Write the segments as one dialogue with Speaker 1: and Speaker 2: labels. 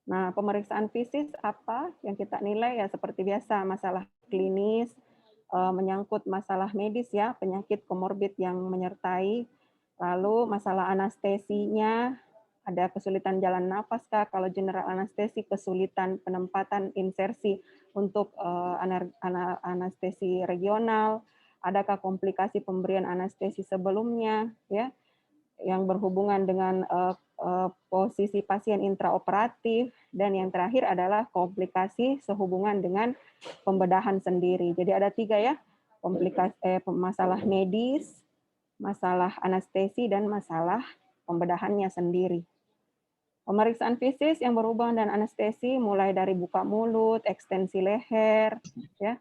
Speaker 1: Nah, pemeriksaan fisik apa yang kita nilai ya seperti biasa, masalah klinis, menyangkut masalah medis ya, penyakit komorbid yang menyertai, lalu masalah anestesinya, ada kesulitan jalan nafas kah, kalau general anestesi kesulitan penempatan insersi untuk anestesi regional, adakah komplikasi pemberian anestesi sebelumnya ya, yang berhubungan dengan posisi pasien intraoperatif, dan yang terakhir adalah komplikasi sehubungan dengan pembedahan sendiri. Jadi ada 3 ya, komplikasi masalah medis, masalah anestesi, dan masalah pembedahannya sendiri. Pemeriksaan fisik yang berhubungan dengan anestesi mulai dari buka mulut, ekstensi leher, ya,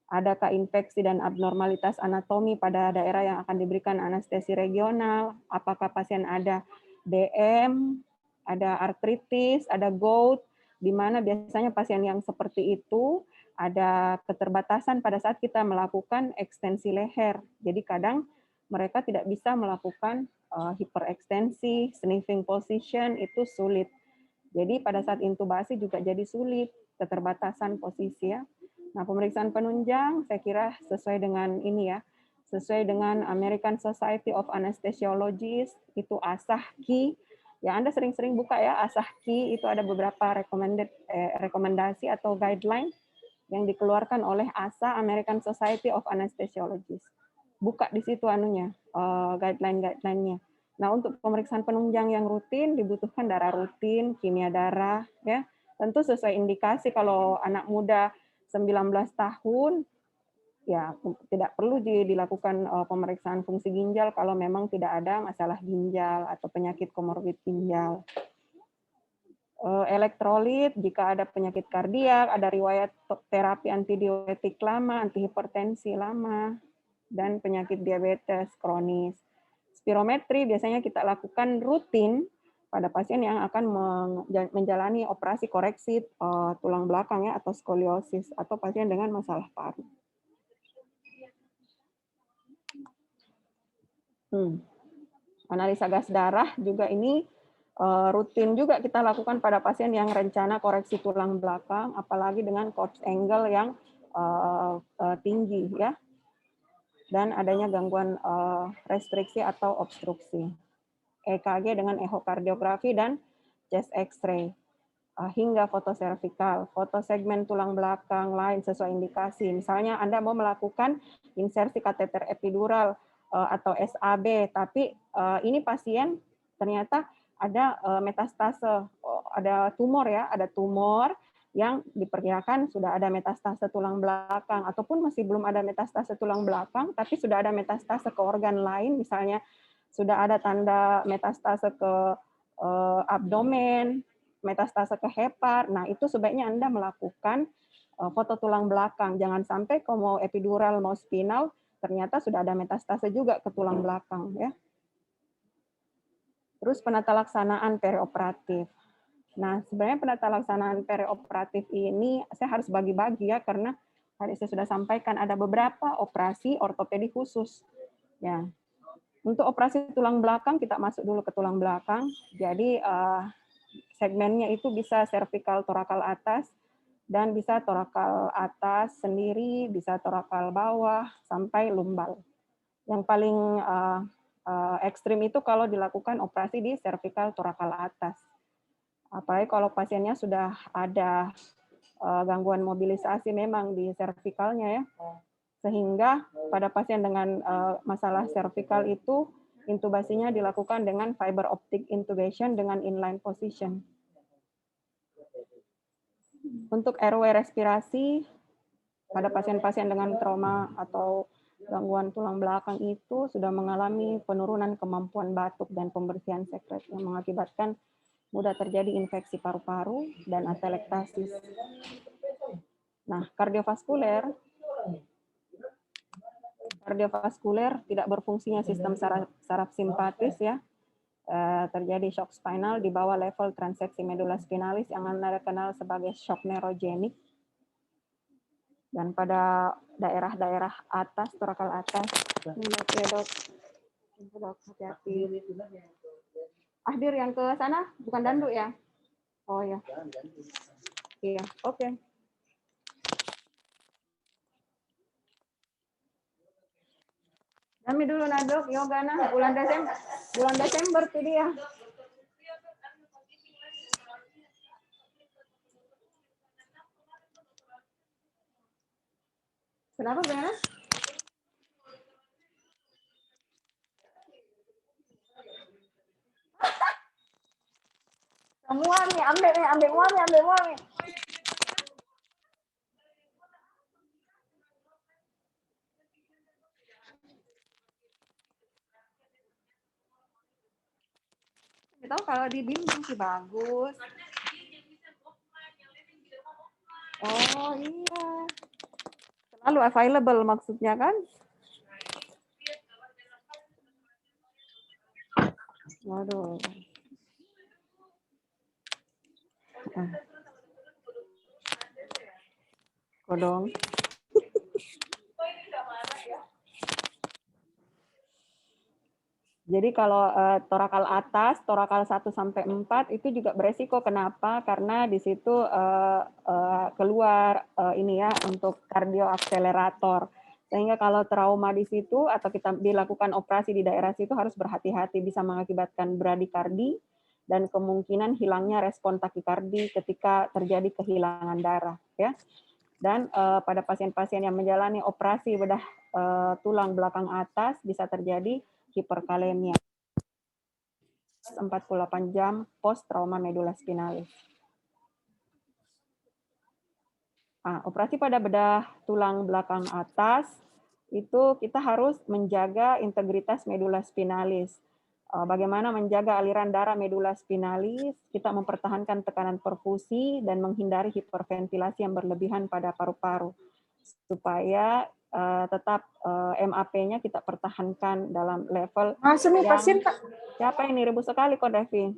Speaker 1: adakah infeksi dan abnormalitas anatomi pada daerah yang akan diberikan anestesi regional? Apakah pasien ada DM, ada artritis, ada gout, di mana biasanya pasien yang seperti itu ada keterbatasan pada saat kita melakukan ekstensi leher. Jadi kadang mereka tidak bisa melakukan hiperekstensi, sniffing position itu sulit. Jadi pada saat intubasi juga jadi sulit, keterbatasan posisi ya. Nah, pemeriksaan penunjang saya kira sesuai dengan ini ya, sesuai dengan American Society of Anesthesiologists, itu ASAHKI. Ya, Anda sering-sering buka ya, ASAHKI itu ada beberapa rekomendasi atau guideline yang dikeluarkan oleh ASA, American Society of Anesthesiologists. Buka di situ anunya, guideline-guideline-nya. Nah, untuk pemeriksaan penunjang yang rutin dibutuhkan darah rutin, kimia darah ya. Tentu sesuai indikasi, kalau anak muda 19 tahun ya tidak perlu dilakukan pemeriksaan fungsi ginjal kalau memang tidak ada masalah ginjal atau penyakit komorbid ginjal. Elektrolit jika ada penyakit kardiak, ada riwayat terapi antidiuretik lama, antihipertensi lama, dan penyakit diabetes kronis. Spirometri biasanya kita lakukan rutin pada pasien yang akan menjalani operasi koreksi tulang belakang ya, atau skoliosis, atau pasien dengan masalah paru. Analisa gas darah juga ini rutin juga kita lakukan pada pasien yang rencana koreksi tulang belakang, apalagi dengan corpse angle yang tinggi ya, dan adanya gangguan restriksi atau obstruksi. EKG dengan ehokardiografi dan chest X-ray, hingga foto servikal, foto segmen tulang belakang lain sesuai indikasi. Misalnya Anda mau melakukan insersi kateter epidural atau SAB, tapi ini pasien ternyata ada metastase, ada tumor ya, ada tumor yang diperkirakan sudah ada metastase tulang belakang, ataupun masih belum ada metastase tulang belakang, tapi sudah ada metastase ke organ lain, misalnya sudah ada tanda metastase ke abdomen, metastase ke hepar. Nah, itu sebaiknya Anda melakukan foto tulang belakang. Jangan sampai kalau mau epidural, mau spinal, ternyata sudah ada metastase juga ke tulang belakang ya. Terus penata laksanaan perioperatif. Nah, sebenarnya penata laksanaan perioperatif ini saya harus bagi-bagi ya, karena tadi saya sudah sampaikan ada beberapa operasi ortopedi khusus. Ya. Untuk operasi tulang belakang, kita masuk dulu ke tulang belakang. Jadi segmennya itu bisa cervical torakal atas, dan bisa torakal atas sendiri, bisa torakal bawah, sampai lumbal. Yang paling ekstrim itu kalau dilakukan operasi di cervical torakal atas. Apalagi kalau pasiennya sudah ada gangguan mobilisasi memang di cervicalnya ya, sehingga pada pasien dengan masalah cervical itu intubasinya dilakukan dengan fiber optic intubation dengan inline position. Untuk airway respirasi pada pasien-pasien dengan trauma atau gangguan tulang belakang itu sudah mengalami penurunan kemampuan batuk dan pembersihan sekret yang mengakibatkan mudah terjadi infeksi paru-paru dan atelektasis. Nah, kardiovaskuler tidak berfungsinya sistem saraf simpatis ya, terjadi shock spinal di bawah level transeksi medula spinalis yang Anda kenal sebagai shock neurogenik. Dan pada daerah-daerah atas, torakal atas, dok, hati-hati. Ahdir yang ke sana, bukan Dandu ya? Oh ya. Iya, oke. Kami dulu Nadok, yoga nah bulan Desember tuh dia. Kenapa beres? Semua nih, ambil nih. Kita tahu kalau dibimbing sih bagus. Oh iya. Selalu available maksudnya kan? Waduh. Kodong. Jadi kalau torakal atas, torakal 1 sampai 4 itu juga beresiko. Kenapa? Karena di situ keluar ini ya untuk kardioakselerator. Sehingga kalau trauma di situ atau kita dilakukan operasi di daerah situ harus berhati-hati, bisa mengakibatkan bradikardi dan kemungkinan hilangnya respon takikardi ketika terjadi kehilangan darah ya. Dan pada pasien-pasien yang menjalani operasi bedah tulang belakang atas bisa terjadi hiperkalemia 48 jam post trauma medula spinalis. Nah, operasi pada bedah tulang belakang atas itu kita harus menjaga integritas medula spinalis. Bagaimana menjaga aliran darah medula spinalis, kita mempertahankan tekanan perfusi dan menghindari hiperventilasi yang berlebihan pada paru-paru supaya tetap MAP-nya kita pertahankan dalam level
Speaker 2: Masuk nih
Speaker 1: yang
Speaker 2: pasien, Kak.
Speaker 1: siapa ini ribut sekali kok Devi.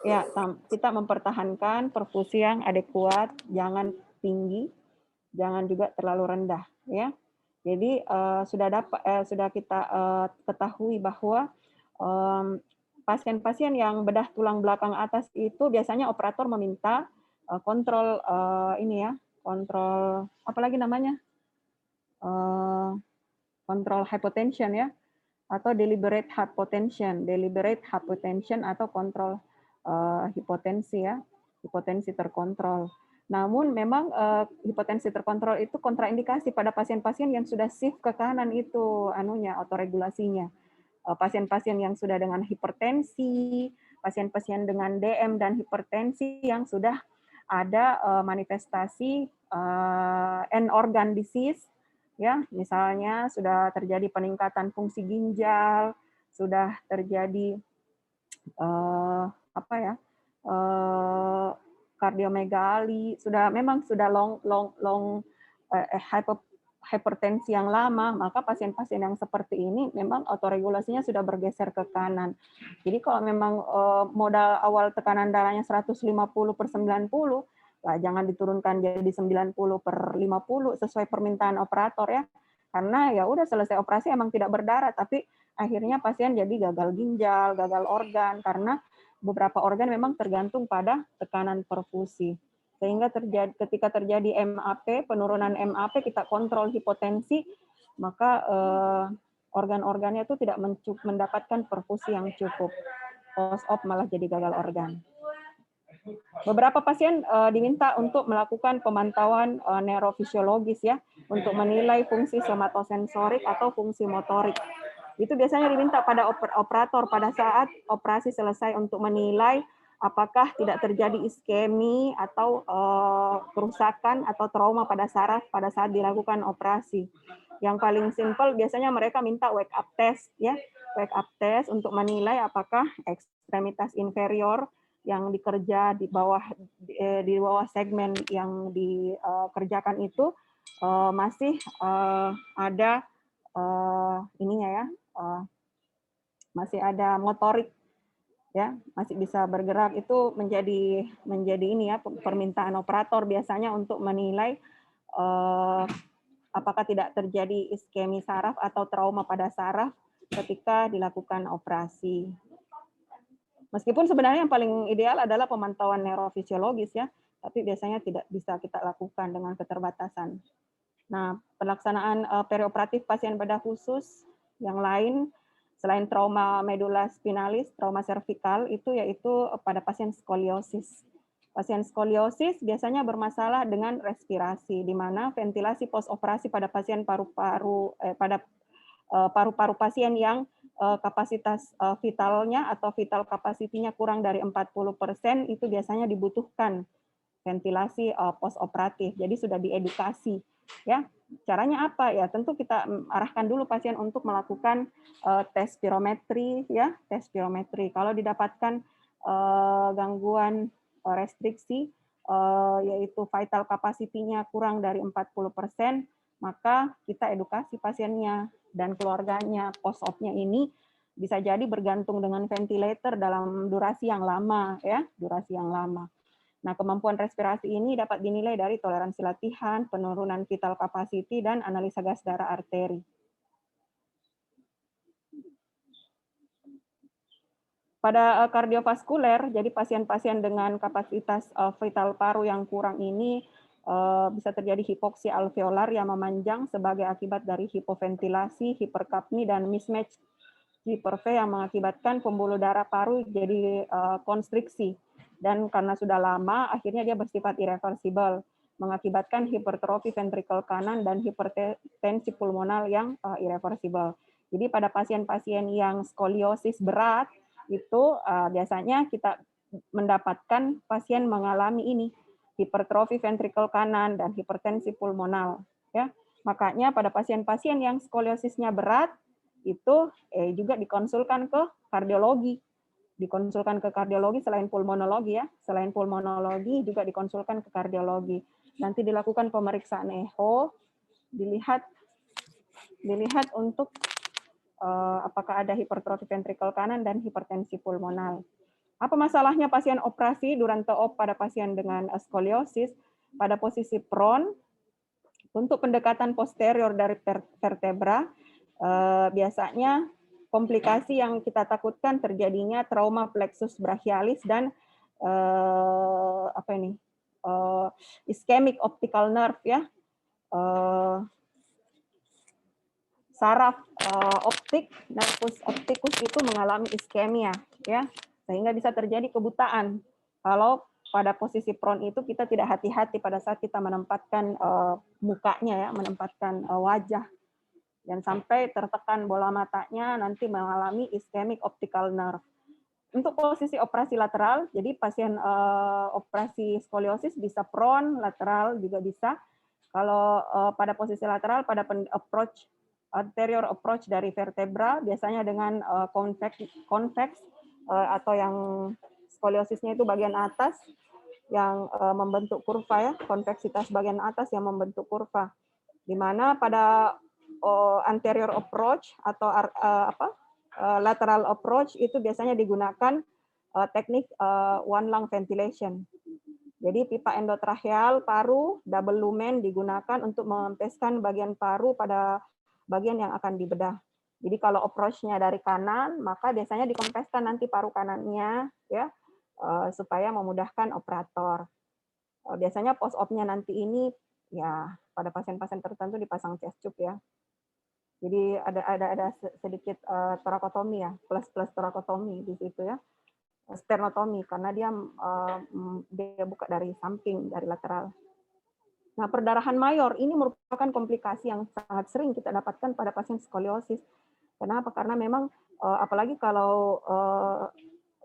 Speaker 1: Ya, kita mempertahankan perfusi yang adekuat, jangan tinggi, jangan juga terlalu rendah, ya. Jadi sudah kita ketahui bahwa pasien-pasien yang bedah tulang belakang atas itu biasanya operator meminta kontrol ini ya, kontrol apa lagi namanya, kontrol hypotension ya, atau deliberate hypotension atau kontrol hipotensi ya, hipotensi terkontrol. Namun memang hipotensi terkontrol itu kontraindikasi pada pasien-pasien yang sudah shift ke kanan itu anunya otoregulasinya. Pasien-pasien yang sudah dengan hipertensi, pasien-pasien dengan DM dan hipertensi yang sudah ada manifestasi end organ disease ya, misalnya sudah terjadi peningkatan fungsi ginjal, sudah terjadi apa ya, kardiomegali, memang sudah hipertensi yang lama, maka pasien-pasien yang seperti ini memang autoregulasinya sudah bergeser ke kanan. Jadi kalau memang modal awal tekanan darahnya 150/90, lah jangan diturunkan jadi 90/50 sesuai permintaan operator ya. Karena ya udah selesai operasi emang tidak berdarah, tapi akhirnya pasien jadi gagal ginjal, gagal organ karena beberapa organ memang tergantung pada tekanan perfusi. Sehingga ketika terjadi MAP, penurunan MAP, kita kontrol hipotensi, maka organ-organnya itu tidak mendapatkan perfusi yang cukup. Post-op malah jadi gagal organ. Beberapa pasien diminta untuk melakukan pemantauan neurofisiologis ya, untuk menilai fungsi somatosensorik atau fungsi motorik. Itu biasanya diminta pada operator pada saat operasi selesai untuk menilai apakah tidak terjadi iskemi atau kerusakan atau trauma pada saraf pada saat dilakukan operasi. Yang paling simpel biasanya mereka minta wake up test ya, wake up test untuk menilai apakah ekstremitas inferior yang dikerja di bawah segmen yang dikerjakan itu masih ada ininya ya, masih ada motorik ya, masih bisa bergerak. Itu menjadi ini ya, permintaan operator biasanya untuk menilai apakah tidak terjadi iskemi saraf atau trauma pada saraf ketika dilakukan operasi. Meskipun sebenarnya yang paling ideal adalah pemantauan neurofisiologis ya, tapi biasanya tidak bisa kita lakukan dengan keterbatasan. Nah, pelaksanaan perioperatif pasien bedah khusus yang lain selain trauma medula spinalis, trauma servikal itu yaitu pada pasien skoliosis. Pasien skoliosis biasanya bermasalah dengan respirasi, di mana ventilasi postoperasi pada pasien paru-paru paru-paru pasien yang kapasitas vitalnya atau vital kapasitinya kurang dari 40% itu biasanya dibutuhkan ventilasi postoperatif. Jadi sudah diedukasi ya. Caranya apa ya? Tentu kita arahkan dulu pasien untuk melakukan tes spirometri ya, tes spirometri. Kalau didapatkan gangguan restriksi yaitu vital capacity-nya kurang dari 40%, maka kita edukasi pasiennya dan keluarganya post-op-nya ini bisa jadi bergantung dengan ventilator dalam durasi yang lama ya, durasi yang lama. Nah, kemampuan respirasi ini dapat dinilai dari toleransi latihan, penurunan vital capacity, dan analisa gas darah arteri. Pada kardiovaskuler, jadi pasien-pasien dengan kapasitas vital paru yang kurang ini bisa terjadi hipoksia alveolar yang memanjang sebagai akibat dari hipoventilasi, hiperkapni, dan mismatch hiperve yang mengakibatkan pembuluh darah paru jadi konstriksi. Dan karena sudah lama, akhirnya dia bersifat irreversibel, mengakibatkan hipertrofi ventrikel kanan dan hipertensi pulmonal yang irreversibel. Jadi pada pasien-pasien yang skoliosis berat, itu biasanya kita mendapatkan pasien mengalami ini, hipertrofi ventrikel kanan dan hipertensi pulmonal. Ya. Makanya pada pasien-pasien yang skoliosisnya berat, itu juga dikonsulkan ke kardiologi. Dikonsulkan ke kardiologi selain pulmonologi ya. Selain pulmonologi juga dikonsulkan ke kardiologi. Nanti dilakukan pemeriksaan echo, dilihat untuk apakah ada hipertrofi ventrikel kanan dan hipertensi pulmonal. Apa masalahnya pasien operasi durante op pada pasien dengan skoliosis? Pada posisi prone, untuk pendekatan posterior dari vertebra, biasanya komplikasi yang kita takutkan terjadinya trauma plexus brachialis dan ischemic optical nerve ya, saraf optik nervus opticus itu mengalami iskemia ya, sehingga bisa terjadi kebutaan kalau pada posisi prone itu kita tidak hati-hati pada saat kita menempatkan mukanya ya, menempatkan wajah, dan sampai tertekan bola matanya nanti mengalami ischemic optical nerve. Untuk posisi operasi lateral, jadi pasien operasi skoliosis bisa prone, lateral juga bisa. Kalau pada posisi lateral, pada anterior approach dari vertebra, biasanya dengan convex atau yang skoliosisnya itu bagian atas yang membentuk kurva ya, konveksitas bagian atas yang membentuk kurva. Di mana pada anterior approach atau lateral approach itu biasanya digunakan teknik one lung ventilation. Jadi pipa endotracheal paru double lumen digunakan untuk mengempeskan bagian paru pada bagian yang akan dibedah. Jadi kalau approach-nya dari kanan, maka biasanya dikempeskan nanti paru kanannya ya supaya memudahkan operator. Biasanya post-op-nya nanti ini ya pada pasien-pasien tertentu dipasang chest tube ya. Jadi ada sedikit torakotomi ya, plus torakotomi di situ ya, sternotomi karena dia buka dari samping, dari lateral. Nah, perdarahan mayor ini merupakan komplikasi yang sangat sering kita dapatkan pada pasien skoliosis. Kenapa? Karena memang apalagi kalau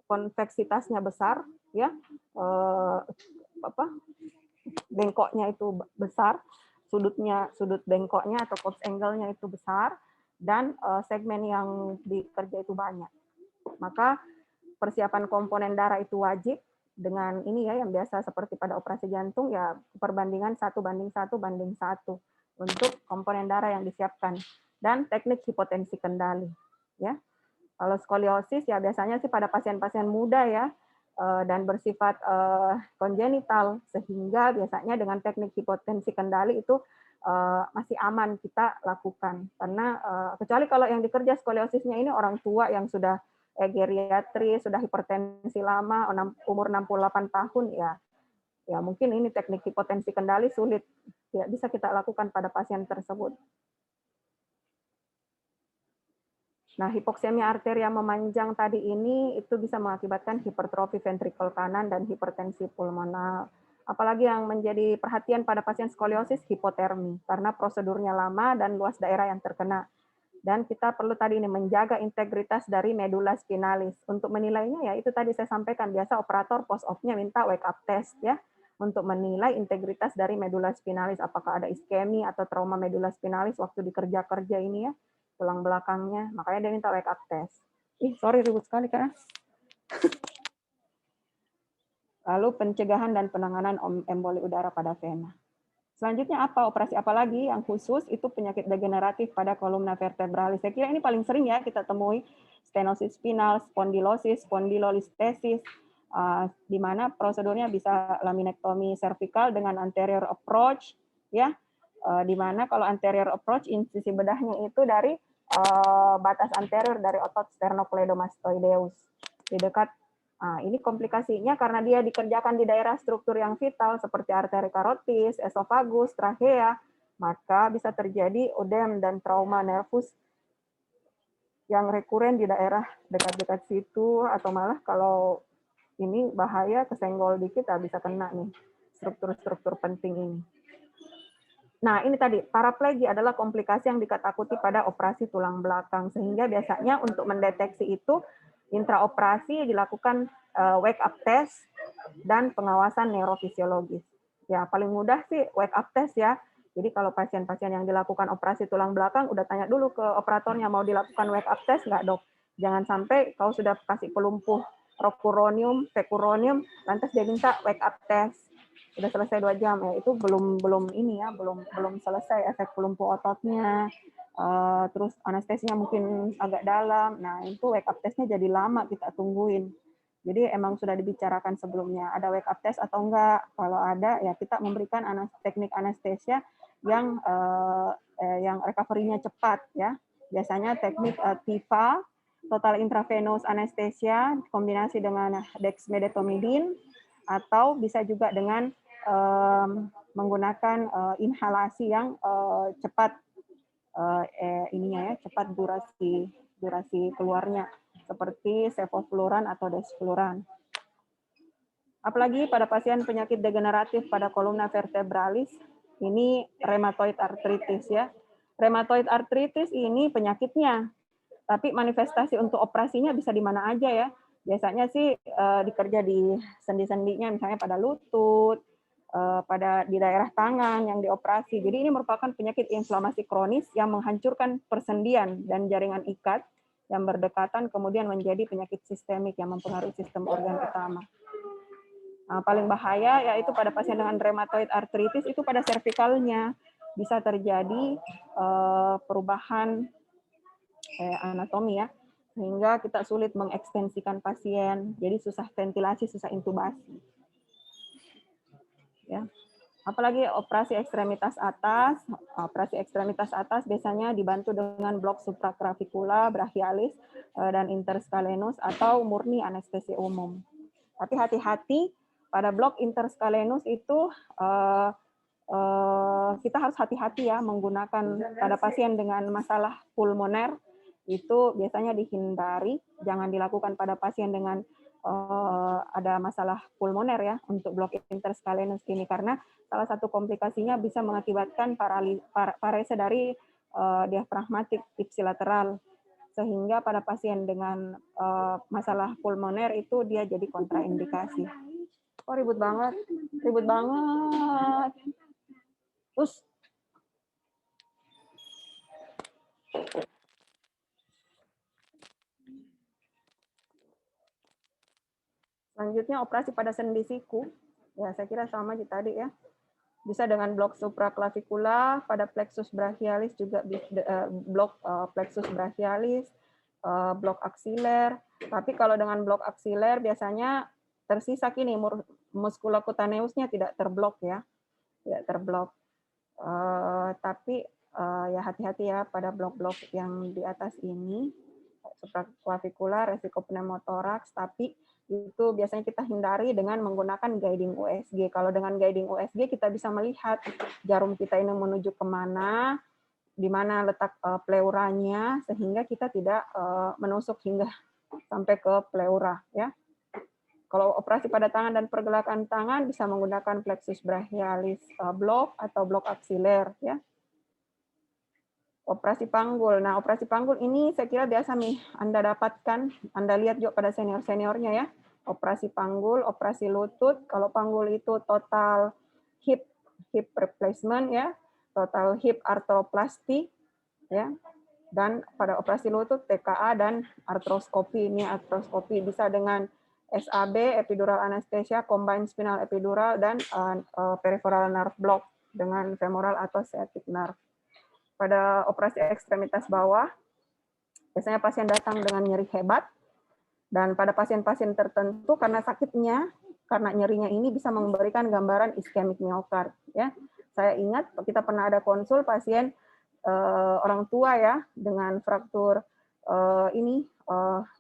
Speaker 1: konveksitasnya besar ya, bengkoknya itu besar, sudut bengkoknya atau corpse angle-nya itu besar, dan segmen yang dikerja itu banyak. Maka persiapan komponen darah itu wajib dengan ini ya, yang biasa seperti pada operasi jantung ya, perbandingan 1:1 untuk komponen darah yang disiapkan, dan teknik hipotensi kendali ya. Kalau skoliosis ya biasanya sih pada pasien-pasien muda ya, dan bersifat kongenital, sehingga biasanya dengan teknik hipotensi kendali itu masih aman kita lakukan. Karena kecuali kalau yang dikerja skoliosisnya ini orang tua yang sudah geriatri, sudah hipertensi lama, umur 68 tahun, ya mungkin ini teknik hipotensi kendali sulit, tidak bisa kita lakukan pada pasien tersebut. Nah, hipoksemia arteria memanjang tadi ini itu bisa mengakibatkan hipertrofi ventrikel kanan dan hipertensi pulmonal. Apalagi yang menjadi perhatian pada pasien skoliosis, hipotermi, karena prosedurnya lama dan luas daerah yang terkena. Dan kita perlu tadi ini menjaga integritas dari medula spinalis. Untuk menilainya ya itu tadi saya sampaikan, biasa operator post-op-nya minta wake up test ya, untuk menilai integritas dari medula spinalis, apakah ada iskemi atau trauma medula spinalis waktu dikerja-kerja ini ya, tulang belakangnya, makanya dia minta wake up test. Sorry ribut sekali kan. Lalu pencegahan dan penanganan emboli udara pada vena. Selanjutnya apa? Operasi apa lagi yang khusus? Itu penyakit degeneratif pada kolumna vertebralis. Saya kira ini paling sering ya kita temui, stenosis spinal, spondylosis, spondylolistesis, di mana prosedurnya bisa laminektomi servikal dengan anterior approach, ya, di mana kalau anterior approach insisi bedahnya itu dari batas anterior dari otot sternocleidomastoideus di dekat. Nah, ini komplikasinya karena dia dikerjakan di daerah struktur yang vital seperti arteri karotis, esofagus, trachea, maka bisa terjadi odem dan trauma nervus yang rekuren di daerah dekat-dekat situ, atau malah kalau ini bahaya kesenggol dikit bisa kena nih struktur-struktur penting ini. Nah, ini tadi, paraplegi adalah komplikasi yang diketakuti pada operasi tulang belakang, sehingga biasanya untuk mendeteksi itu, intraoperasi dilakukan wake up test dan pengawasan neurofisiologis. Ya, paling mudah sih wake up test ya. Jadi kalau pasien-pasien yang dilakukan operasi tulang belakang, udah tanya dulu ke operatornya, mau dilakukan wake up test nggak dok? Jangan sampai kau sudah kasih pelumpuh rocuronium, vecuronium, lantas dia minta wake up test. Udah selesai 2 jam ya, itu belum ini ya, belum selesai efek pelumpuh ototnya, terus anestesinya mungkin agak dalam. Nah itu wake up testnya jadi lama kita tungguin. Jadi emang sudah dibicarakan sebelumnya ada wake up test atau enggak. Kalau ada ya kita memberikan teknik anestesia yang recovery-nya cepat ya. Biasanya teknik TIVA, total intravenous anesthesia, kombinasi dengan dexmedetomidine, atau bisa juga dengan menggunakan inhalasi yang cepat ininya ya, cepat durasi keluarnya seperti sevofluran atau desfluran. Apalagi pada pasien penyakit degeneratif pada kolumna vertebralis, ini rheumatoid arthritis ya. Rheumatoid arthritis ini penyakitnya, tapi manifestasi untuk operasinya bisa di mana aja ya. Biasanya sih dikerja di sendi-sendinya, misalnya pada lutut, di daerah tangan yang dioperasi. Jadi ini merupakan penyakit inflamasi kronis yang menghancurkan persendian dan jaringan ikat yang berdekatan, kemudian menjadi penyakit sistemik yang mempengaruhi sistem organ utama. Nah, paling bahaya yaitu pada pasien dengan rheumatoid arthritis itu pada cervicalnya bisa terjadi perubahan anatomi ya, sehingga kita sulit mengekstensikan pasien, jadi susah ventilasi, susah intubasi. Ya. Apalagi operasi ekstremitas atas biasanya dibantu dengan blok supraklavikula, brachialis, dan interscalenus atau murni anestesi umum. Tapi hati-hati pada blok interscalenus itu kita harus hati-hati ya menggunakan pada pasien dengan masalah pulmoner, itu biasanya dihindari, jangan dilakukan pada pasien dengan ada masalah pulmoner ya untuk blok interscalenus ini, karena salah satu komplikasinya bisa mengakibatkan parese dari diafragmatik ipsilateral, sehingga pada pasien dengan masalah pulmoner itu dia jadi kontraindikasi. Oh ribut banget, ribut banget. Terus selanjutnya operasi pada sendi siku. Ya, saya kira sama tadi ya. Bisa dengan blok supraklavikula, pada plexus brachialis juga blok plexus brachialis, blok aksiler. Tapi kalau dengan blok aksiler biasanya tersisa kini muskulokutaneusnya tidak terblok ya. Tidak terblok. Tapi ya hati-hati ya pada blok-blok yang di atas ini, supraclavicular, resiko pneumotoraks, tapi itu biasanya kita hindari dengan menggunakan guiding USG. Kalau dengan guiding USG kita bisa melihat jarum kita ini menuju kemana, di mana letak pleuranya, sehingga kita tidak menusuk hingga sampai ke pleura. Ya. Kalau operasi pada tangan dan pergerakan tangan bisa menggunakan plexus brachialis block atau blok aksiler. Ya. Operasi panggul. Nah, operasi panggul ini saya kira biasa nih Anda dapatkan, Anda lihat juga pada senior-seniornya ya. Operasi panggul, operasi lutut. Kalau panggul itu total hip replacement ya, total hip arthroplasty ya. Dan pada operasi lutut TKA dan artroskopi. Ini artroskopi bisa dengan SAB, epidural anesthesia, combined spinal epidural, dan peripheral nerve block dengan femoral atau sciatic nerve. Pada operasi ekstremitas bawah, biasanya pasien datang dengan nyeri hebat, dan pada pasien-pasien tertentu karena sakitnya, karena nyerinya ini bisa memberikan gambaran iskemik miokard. Ya, saya ingat kita pernah ada konsul pasien orang tua ya dengan fraktur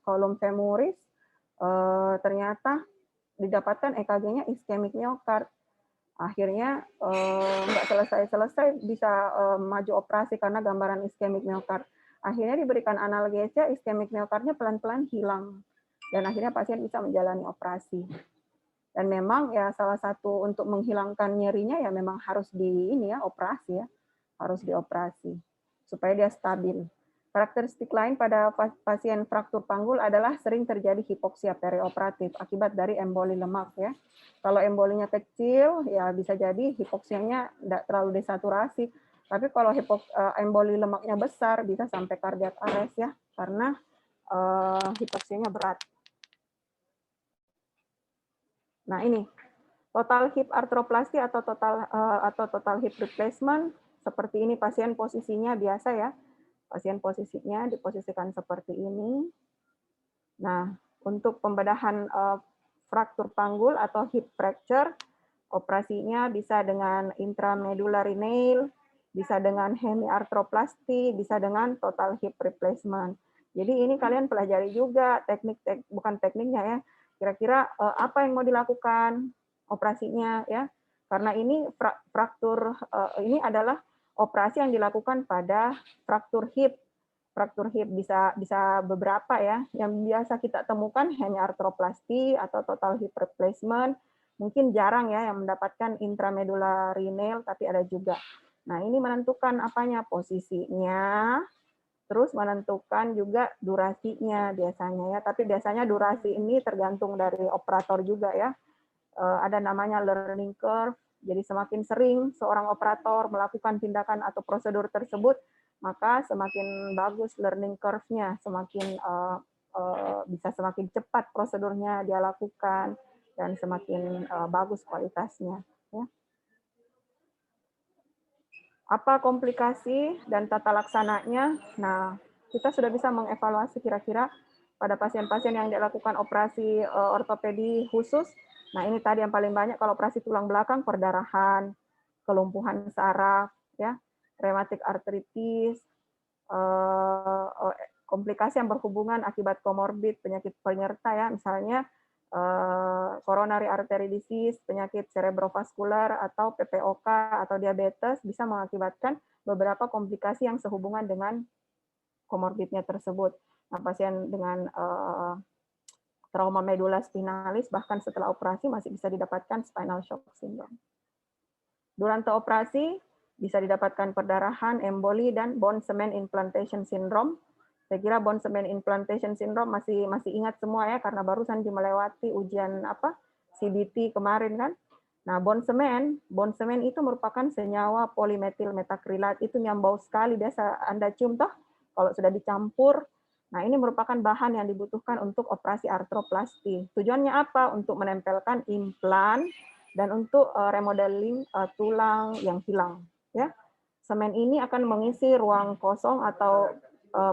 Speaker 1: kolum femoris, ternyata didapatkan EKG-nya iskemik miokard. Akhirnya nggak selesai bisa maju operasi karena gambaran iskemik miokard. Akhirnya diberikan analgesia, iskemik miokardnya pelan-pelan hilang. Dan akhirnya pasien bisa menjalani operasi. Dan memang ya salah satu untuk menghilangkan nyerinya ya memang harus operasi ya. Harus dioperasi supaya dia stabil. Karakteristik lain pada pasien fraktur panggul adalah sering terjadi hipoksia perioperatif akibat dari emboli lemak ya. Kalau embolinya kecil ya bisa jadi hipoksianya tidak terlalu desaturasi. Tapi kalau emboli lemaknya besar bisa sampai cardiac arrest ya karena hipoksianya berat. Nah ini total hip arthroplasty atau total hip replacement seperti ini pasien posisinya biasa ya. Pasien posisinya diposisikan seperti ini. Nah, untuk pembedahan fraktur panggul atau hip fracture, operasinya bisa dengan intramedullary nail, bisa dengan hemiarthroplasty, bisa dengan total hip replacement. Jadi ini kalian pelajari juga bukan tekniknya ya. Kira-kira apa yang mau dilakukan operasinya ya. Karena ini fraktur ini adalah operasi yang dilakukan pada fraktur hip. Fraktur hip bisa beberapa ya. Yang biasa kita temukan hemiarthroplasty atau total hip replacement. Mungkin jarang ya yang mendapatkan intramedullary nail, tapi ada juga. Nah, ini menentukan apanya? Posisinya, terus menentukan juga durasinya biasanya ya. Tapi biasanya durasi ini tergantung dari operator juga ya. Ada namanya learning curve. Jadi semakin sering seorang operator melakukan tindakan atau prosedur tersebut, maka semakin bagus learning curve-nya, bisa semakin cepat prosedurnya dia lakukan, dan semakin bagus kualitasnya. Ya. Apa komplikasi dan tata laksananya? Nah, kita sudah bisa mengevaluasi kira-kira pada pasien-pasien yang dilakukan operasi ortopedi khusus. Nah, ini tadi yang paling banyak kalau operasi tulang belakang, perdarahan, kelumpuhan saraf, ya, rheumatic arthritis, komplikasi yang berhubungan akibat komorbid, penyakit penyerta ya, misalnya coronary artery disease, penyakit cerebrovaskular atau PPOK atau diabetes bisa mengakibatkan beberapa komplikasi yang sehubungan dengan komorbidnya tersebut. Nah, pasien dengan trauma medula spinalis bahkan setelah operasi masih bisa didapatkan spinal shock syndrome. Durante operasi bisa didapatkan perdarahan, emboli, dan bone cement implantation syndrome. Saya kira bone cement implantation syndrome masih ingat semua ya karena barusan melewati ujian CBT kemarin kan. Nah, bone cement itu merupakan senyawa polimetil metakrilat, itu yang bau sekali biasa Anda cium toh kalau sudah dicampur. Nah, ini merupakan bahan yang dibutuhkan untuk operasi arthroplasty. Tujuannya apa? Untuk menempelkan implan dan untuk remodeling tulang yang hilang. Ya, semen ini akan mengisi ruang kosong atau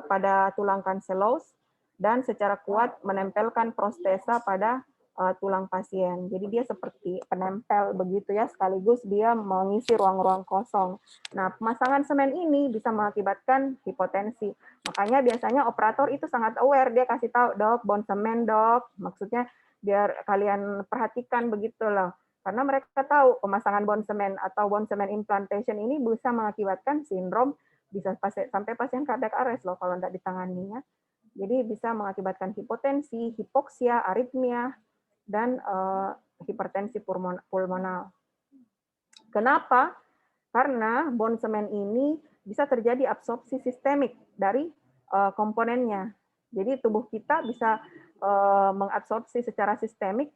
Speaker 1: pada tulang kanselos dan secara kuat menempelkan prostesa pada tulang pasien. Jadi dia seperti penempel begitu ya, sekaligus dia mengisi ruang-ruang kosong. Nah, pemasangan semen ini bisa mengakibatkan hipotensi. Makanya biasanya operator itu sangat aware, dia kasih tahu, "Dok, bond semen, Dok." Maksudnya biar kalian perhatikan begitu loh. Karena mereka tahu pemasangan bond semen atau bond semen implantation ini bisa mengakibatkan sindrom, bisa sampai pasien cardiac arrest loh kalau tidak ditanganinya. Jadi bisa mengakibatkan hipotensi, hipoksia, aritmia, dan hipertensi pulmonal. Kenapa? Karena bond semen ini bisa terjadi absorpsi sistemik dari komponennya. Jadi tubuh kita bisa mengabsorpsi secara sistemik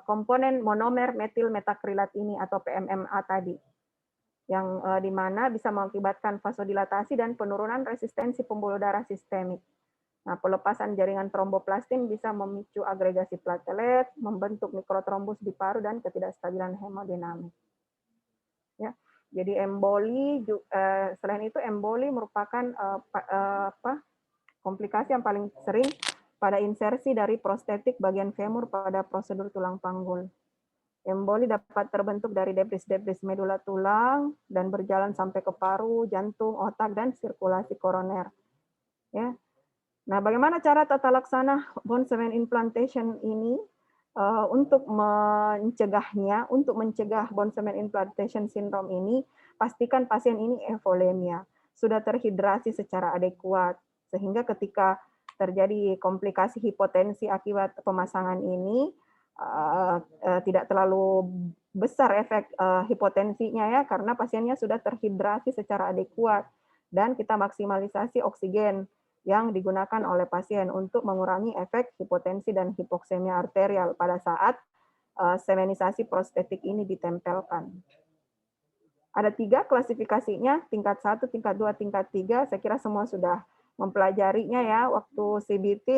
Speaker 1: komponen monomer metil metakrilat ini atau PMMA tadi, yang di mana bisa mengakibatkan vasodilatasi dan penurunan resistensi pembuluh darah sistemik. Nah, pelepasan jaringan tromboplastin bisa memicu agregasi platelet, membentuk mikrotrombus di paru, dan ketidakstabilan hemodinamik. Ya, jadi emboli, selain itu emboli merupakan komplikasi yang paling sering pada insersi dari prostetik bagian femur pada prosedur tulang panggul. Emboli dapat terbentuk dari debris-debris medula tulang dan berjalan sampai ke paru, jantung, otak, dan sirkulasi koroner. Ya. Nah, bagaimana cara tata laksana bone cement implantation ini? Untuk mencegahnya, untuk mencegah bone cement implantation syndrome ini, pastikan pasien ini euvolemia, sudah terhidrasi secara adekuat, sehingga ketika terjadi komplikasi hipotensi akibat pemasangan ini, tidak terlalu besar efek hipotensinya ya, karena pasiennya sudah terhidrasi secara adekuat, dan kita maksimalisasi oksigen yang digunakan oleh pasien untuk mengurangi efek hipotensi dan hipoksemia arterial pada saat semenisasi prostetik ini ditempelkan. Ada 3 klasifikasinya, tingkat 1, tingkat 2, tingkat 3. Saya kira semua sudah mempelajarinya ya waktu CBT.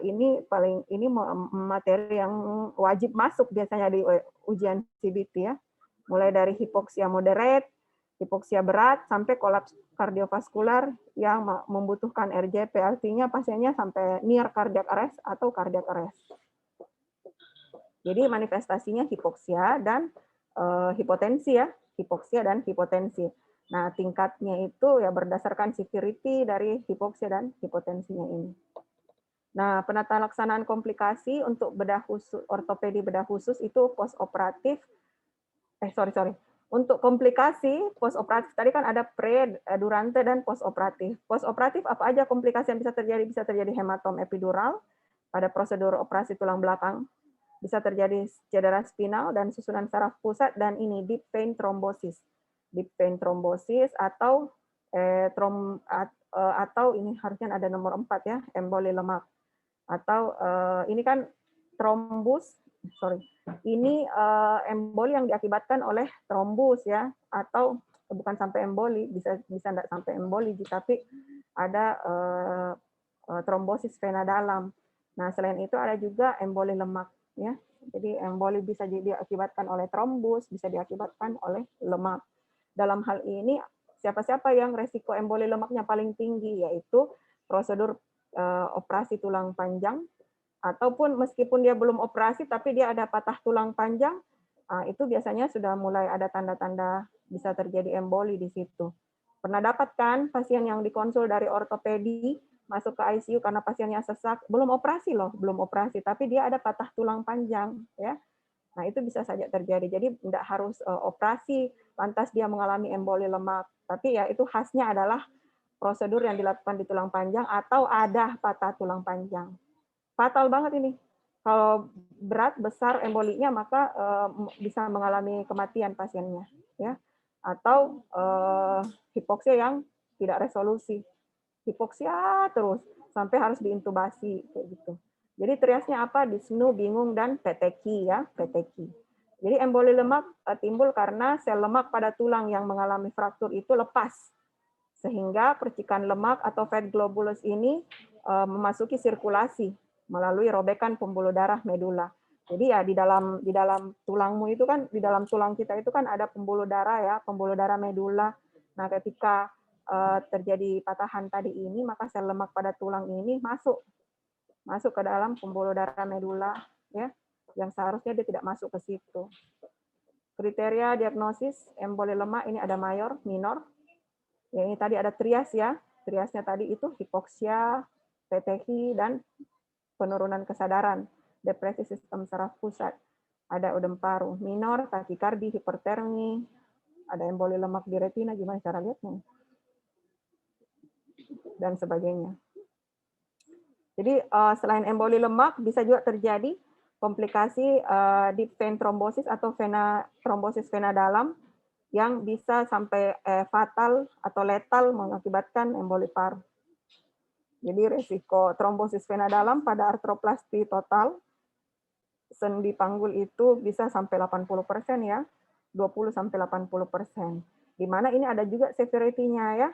Speaker 1: Ini materi yang wajib masuk biasanya di ujian CBT ya. Mulai dari hipoksia moderate, hipoksia berat, sampai kolaps kardiovaskular yang membutuhkan RJP, artinya pasiennya sampai near cardiac arrest atau cardiac arrest. Jadi manifestasinya hipoksia dan hipotensi ya, hipoksia dan hipotensi. Nah, tingkatnya itu ya berdasarkan severity dari hipoksia dan hipotensinya ini. Nah, penata laksanaan komplikasi untuk bedah khusus, ortopedi bedah khusus itu postoperatif, Untuk komplikasi postoperatif tadi kan ada pre, durante, dan postoperatif. Postoperatif apa aja komplikasi yang bisa terjadi? Bisa terjadi hematom epidural pada prosedur operasi tulang belakang, bisa terjadi cedera spinal dan susunan saraf pusat, dan ini deep vein thrombosis. Deep vein thrombosis atau ini harusnya ada nomor 4 ya, emboli lemak. Atau ini kan trombus, ini emboli yang diakibatkan oleh trombus ya, atau bukan sampai emboli, bisa enggak sampai emboli, tapi ada trombosis vena dalam. Nah, selain itu ada juga emboli lemak ya. Jadi emboli bisa diakibatkan oleh trombus, bisa diakibatkan oleh lemak. Dalam hal ini siapa-siapa yang resiko emboli lemaknya paling tinggi, yaitu prosedur operasi tulang panjang, ataupun meskipun dia belum operasi tapi dia ada patah tulang panjang, itu biasanya sudah mulai ada tanda-tanda bisa terjadi emboli di situ. Pernah dapat kan pasien yang dikonsul dari ortopedi masuk ke ICU karena pasiennya sesak, belum operasi loh, belum operasi, tapi dia ada patah tulang panjang ya. Nah, itu bisa saja terjadi. Jadi tidak harus operasi lantas dia mengalami emboli lemak, tapi ya itu khasnya adalah prosedur yang dilakukan di tulang panjang atau ada patah tulang panjang. Fatal banget ini. Kalau berat, besar embolinya, maka bisa mengalami kematian pasiennya. Ya. Atau hipoksia yang tidak resolusi. Hipoksia terus, sampai harus diintubasi. Kayak gitu. Jadi triasnya apa? Dyspnea, bingung, dan peteki. Ya, peteki. Jadi emboli lemak timbul karena sel lemak pada tulang yang mengalami fraktur itu lepas, sehingga percikan lemak atau fat globulus ini memasuki sirkulasi melalui robekan pembuluh darah medula. Jadi ya di dalam tulangmu itu kan, di dalam tulang kita itu kan ada pembuluh darah ya, pembuluh darah medula. Nah, ketika terjadi patahan tadi ini, maka sel lemak pada tulang ini masuk ke dalam pembuluh darah medula ya, yang seharusnya dia tidak masuk ke situ. Kriteria diagnosis emboli lemak ini ada mayor, minor. Ya, ini tadi ada trias ya. Triasnya tadi itu hipoksia, PTH, dan penurunan kesadaran, depresi sistem saraf pusat. Ada udem paru, minor, takikardi, hipertermi, ada emboli lemak di retina, gimana cara lihatnya? Dan sebagainya. Jadi selain emboli lemak bisa juga terjadi komplikasi deep vein thrombosis atau trombosis vena dalam yang bisa sampai fatal atau letal mengakibatkan emboli paru. Jadi resiko trombosis vena dalam pada artroplasti total sendi panggul itu bisa sampai 80% ya, 20 sampai 80%. Di mana ini ada juga severity-nya ya.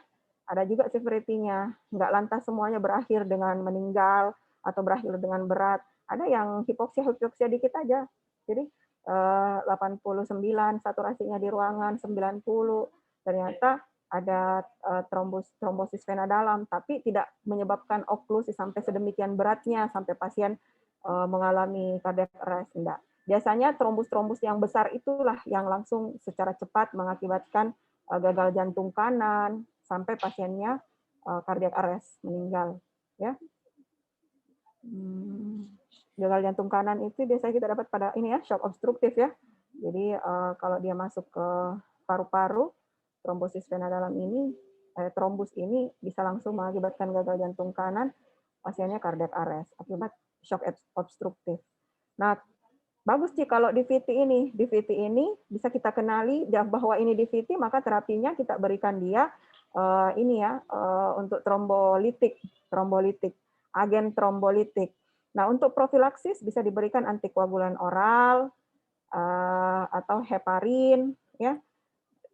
Speaker 1: Ada juga severity-nya. Nggak lantas semuanya berakhir dengan meninggal atau berakhir dengan berat. Ada yang hipoksia dikit aja. Jadi 89 saturasinya di ruangan, 90 ternyata ada trombosis vena dalam, tapi tidak menyebabkan oklusi sampai sedemikian beratnya sampai pasien mengalami cardiac arrest. Enggak. Biasanya trombus-trombus yang besar itulah yang langsung secara cepat mengakibatkan gagal jantung kanan sampai pasiennya cardiac arrest, meninggal. Ya. Gagal jantung kanan itu biasanya kita dapat pada ini ya, shock obstruktif ya. Jadi kalau dia masuk ke paru-paru, trombosis vena dalam ini, trombus ini bisa langsung mengakibatkan gagal jantung kanan, pasiennya cardiac arrest akibat shock obstruktif. Nah, bagus sih kalau DVT ini. DVT ini bisa kita kenali bahwa ini DVT, maka terapinya kita berikan dia ini ya untuk trombolitik, agen trombolitik. Nah, untuk profilaksis bisa diberikan antikoagulan oral atau heparin ya.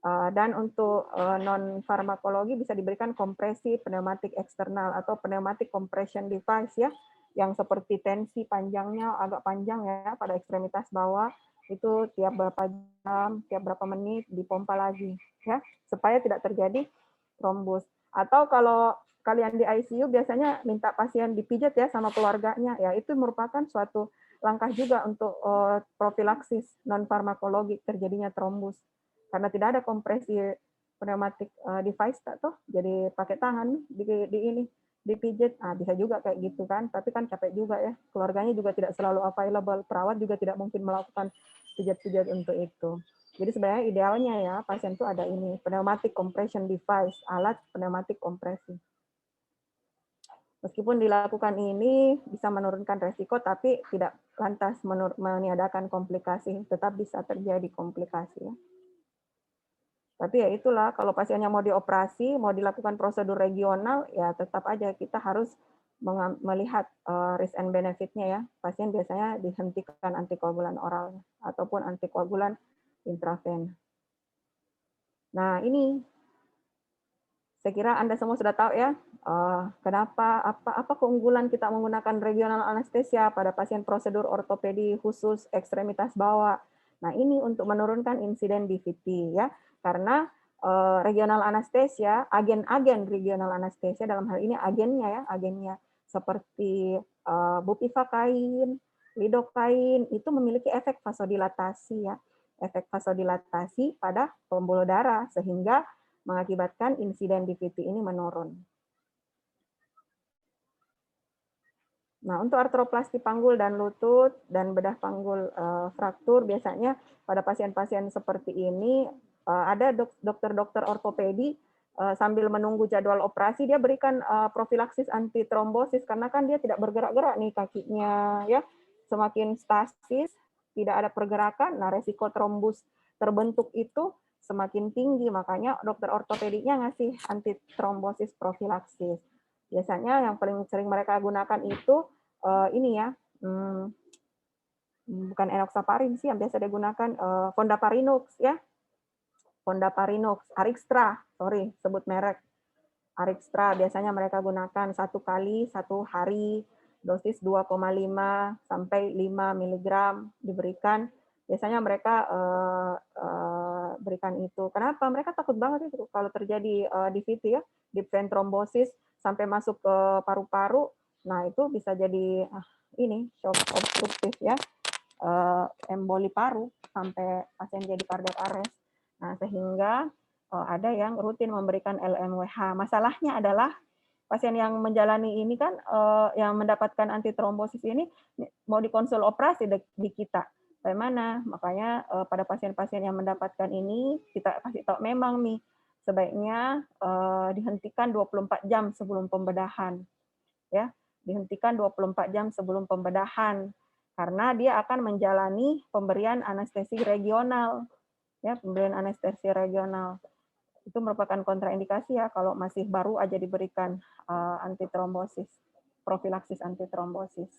Speaker 1: Dan untuk non farmakologi bisa diberikan kompresi pneumatik eksternal atau pneumatic compression device ya, yang seperti tensi panjangnya agak panjang ya pada ekstremitas bawah, itu tiap berapa jam, tiap berapa menit dipompa lagi ya, supaya tidak terjadi trombus. Atau kalau kalian di ICU biasanya minta pasien dipijat ya sama keluarganya, ya itu merupakan suatu langkah juga untuk profilaksis non farmakologi terjadinya trombus. Karena tidak ada kompresi pneumatik device tuh, jadi pakai tangan di ini dipijit, bisa juga kayak gitu kan, tapi kan capek juga ya, keluarganya juga tidak selalu available, perawat juga tidak mungkin melakukan pijat-pijat untuk itu. Jadi sebenarnya idealnya ya pasien itu ada ini pneumatic compression device, alat pneumatik kompresi. Meskipun dilakukan ini bisa menurunkan resiko, tapi tidak lantas meniadakan komplikasi, tetap bisa terjadi komplikasi ya. Tapi ya itulah, kalau pasiennya mau dioperasi, mau dilakukan prosedur regional, ya tetap aja kita harus melihat risk and benefit-nya ya. Pasien biasanya dihentikan antikoagulan oral ataupun antikoagulan intraven. Nah ini, saya kira Anda semua sudah tahu ya, kenapa, apa keunggulan kita menggunakan regional anestesia pada pasien prosedur ortopedi khusus ekstremitas bawah. Nah ini untuk menurunkan insiden DVT ya. Karena regional anestesia, agen-agen regional anestesia dalam hal ini agennya seperti bupivakain, lidokain itu memiliki efek vasodilatasi ya, efek vasodilatasi pada pembuluh darah sehingga mengakibatkan insiden DVT ini menurun. Nah, untuk artroplasti panggul dan lutut dan bedah panggul fraktur biasanya pada pasien-pasien seperti ini ada dokter-dokter ortopedi sambil menunggu jadwal operasi dia berikan profilaksis anti trombosis karena kan dia tidak bergerak-gerak nih kakinya ya. Semakin stasis, tidak ada pergerakan, nah resiko trombus terbentuk itu semakin tinggi, makanya dokter ortopedinya ngasih anti trombosis profilaksis. Biasanya yang paling sering mereka gunakan itu ini ya, bukan enoxaparin sih yang biasa digunakan, fondaparinux ya. Fondaparinux, Arixtra, sorry sebut merek. Arixtra biasanya mereka gunakan 1 kali 1 hari, dosis 2,5 sampai 5 mg diberikan. Biasanya mereka berikan itu. Kenapa? Mereka takut banget itu kalau terjadi DVT ya, deep vein thrombosis sampai masuk ke paru-paru. Nah, itu bisa jadi ini shock obstruktif ya. emboli paru sampai pasien jadi cardiac arrest. Nah, sehingga ada yang rutin memberikan LMWH. Masalahnya adalah pasien yang menjalani ini kan yang mendapatkan antitrombosis ini mau dikonsul operasi di kita. Bagaimana? Makanya pada pasien-pasien yang mendapatkan ini kita kasih tahu memang nih sebaiknya dihentikan 24 jam sebelum pembedahan. Ya, dihentikan 24 jam sebelum pembedahan karena dia akan menjalani pemberian anestesi regional. Ya, pemberian anestesi regional. Itu merupakan kontraindikasi ya kalau masih baru aja diberikan antitrombosis, profilaksis antitrombosis.